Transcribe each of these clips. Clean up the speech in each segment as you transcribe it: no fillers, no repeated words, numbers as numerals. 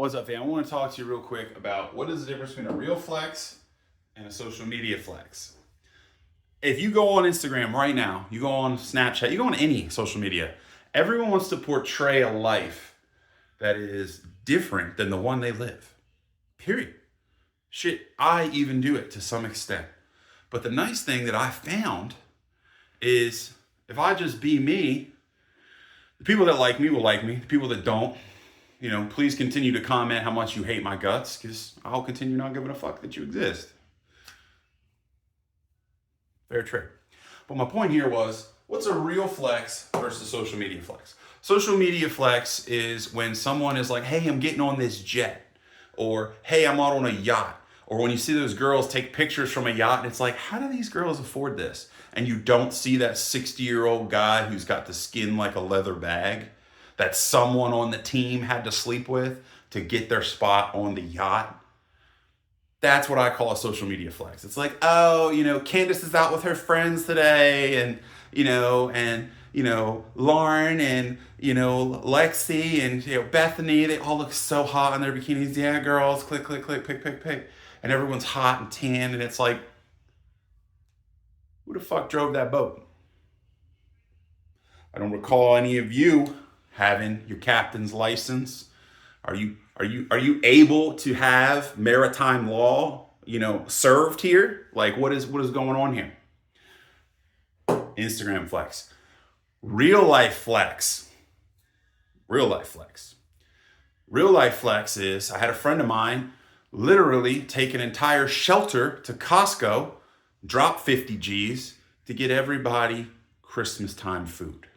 What's up, fam? I want to talk to you real quick about what is the difference between a real flex and a social media flex. If you go on Instagram right now, you go on Snapchat, you go on any social media, everyone wants to portray a life that is different than the one they live. Period. Shit, I even do it to some extent. But the nice thing that I found is if I just be me, the people that like me will like me. The people that don't, please continue to comment how much you hate my guts, because I'll continue not giving a fuck that you exist. Fair trade. But my point here was, what's a real flex versus social media flex? Social media flex is when someone is like, hey, I'm getting on this jet, or hey, I'm out on a yacht. Or when you see those girls take pictures from a yacht, and it's like, how do these girls afford this? And you don't see that 60-year-old guy who's got the skin like a leather bag that someone on the team had to sleep with to get their spot on the yacht. That's what I call a social media flex. It's like, oh, Candace is out with her friends today, and Lauren and Lexi and Bethany, they all look so hot in their bikinis. Yeah, girls, click, click, click, pick, pick, pick. And everyone's hot and tan, and it's like, who the fuck drove that boat? I don't recall any of you having your captain's license. Are you able to have maritime law, served here? Like, what is going on here? Instagram flex. Real life flex. Real life flex. Real life flex is, I had a friend of mine literally take an entire shelter to Costco, drop 50 G's to get everybody Christmas time food.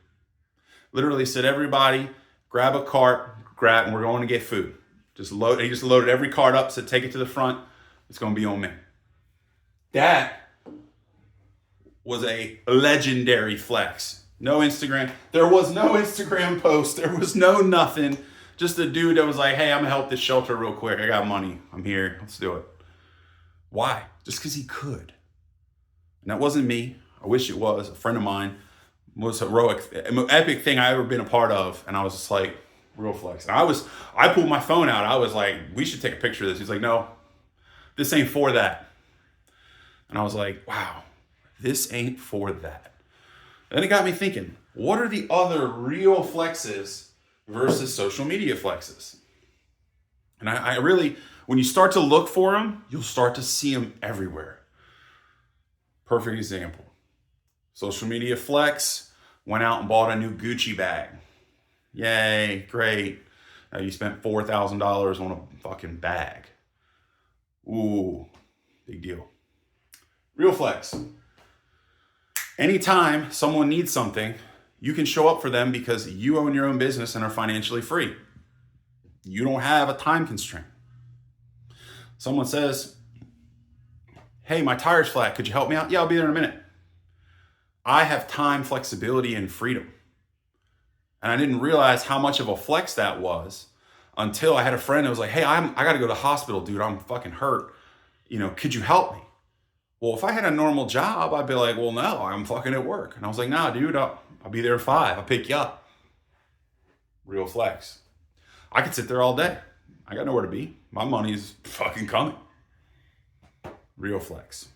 Literally said, everybody grab a cart, and we're going to get food. He just loaded every cart up, said take it to the front, it's going to be on me. That was a legendary flex. No Instagram. There was no Instagram post. There was no nothing. Just a dude that was like, hey, I'm going to help this shelter real quick. I got money. I'm here. Let's do it. Why? Just because he could. And that wasn't me. I wish it was. A friend of mine, most heroic, epic thing I ever been a part of. And I was just like, real flex. And I pulled my phone out. I was like, we should take a picture of this. He's like, no, this ain't for that. And I was like, wow, this ain't for that. Then it got me thinking, what are the other real flexes versus social media flexes? And I really, when you start to look for them, you'll start to see them everywhere. Perfect example. Social media flex, went out and bought a new Gucci bag. Yay, great. Now you spent $4,000 on a fucking bag. Ooh, big deal. Real flex. Anytime someone needs something, you can show up for them because you own your own business and are financially free. You don't have a time constraint. Someone says, hey, my tire's flat. Could you help me out? Yeah, I'll be there in a minute. I have time, flexibility, and freedom. And I didn't realize how much of a flex that was until I had a friend that was like, hey, I got to go to the hospital, dude. I'm fucking hurt. Could you help me? Well, if I had a normal job, I'd be like, well, no, I'm fucking at work. And I was like, nah, dude, I'll be there at 5. I'll pick you up. Real flex. I could sit there all day. I got nowhere to be. My money's fucking coming. Real flex.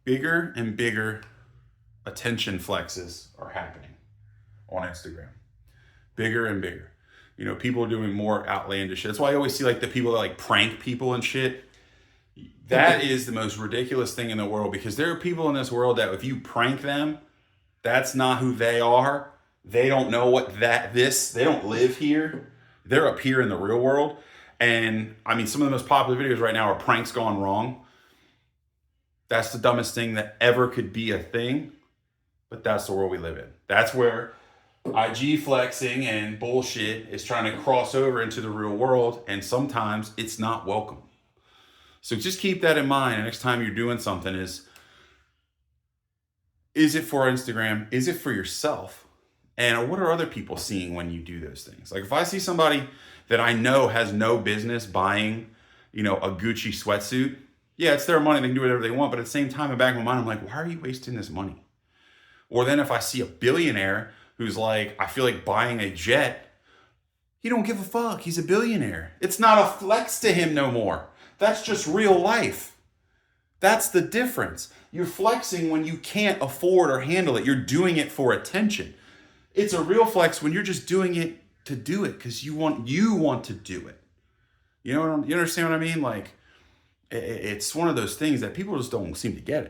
Bigger and bigger attention flexes are happening on Instagram. Bigger and bigger. People are doing more outlandish shit. That's why I always see like the people that like prank people and shit. That is the most ridiculous thing in the world, because there are people in this world that if you prank them, that's not who they are. They don't know they don't live here. They're up here in the real world. And I mean, some of the most popular videos right now are pranks gone wrong. That's the dumbest thing that ever could be a thing. But that's the world we live in. That's where IG flexing and bullshit is trying to cross over into the real world. And sometimes it's not welcome. So just keep that in mind. Next time you're doing something is it for Instagram? Is it for yourself? And what are other people seeing when you do those things? Like if I see somebody that I know has no business buying, a Gucci sweatsuit, yeah, it's their money. They can do whatever they want. But at the same time, in the back of my mind, I'm like, why are you wasting this money? Or then if I see a billionaire who's like, I feel like buying a jet. He don't give a fuck. He's a billionaire. It's not a flex to him no more. That's just real life. That's the difference. You're flexing when you can't afford or handle it. You're doing it for attention. It's a real flex when you're just doing it to do it because you want to do it. You understand what I mean? Like, it's one of those things that people just don't seem to get it.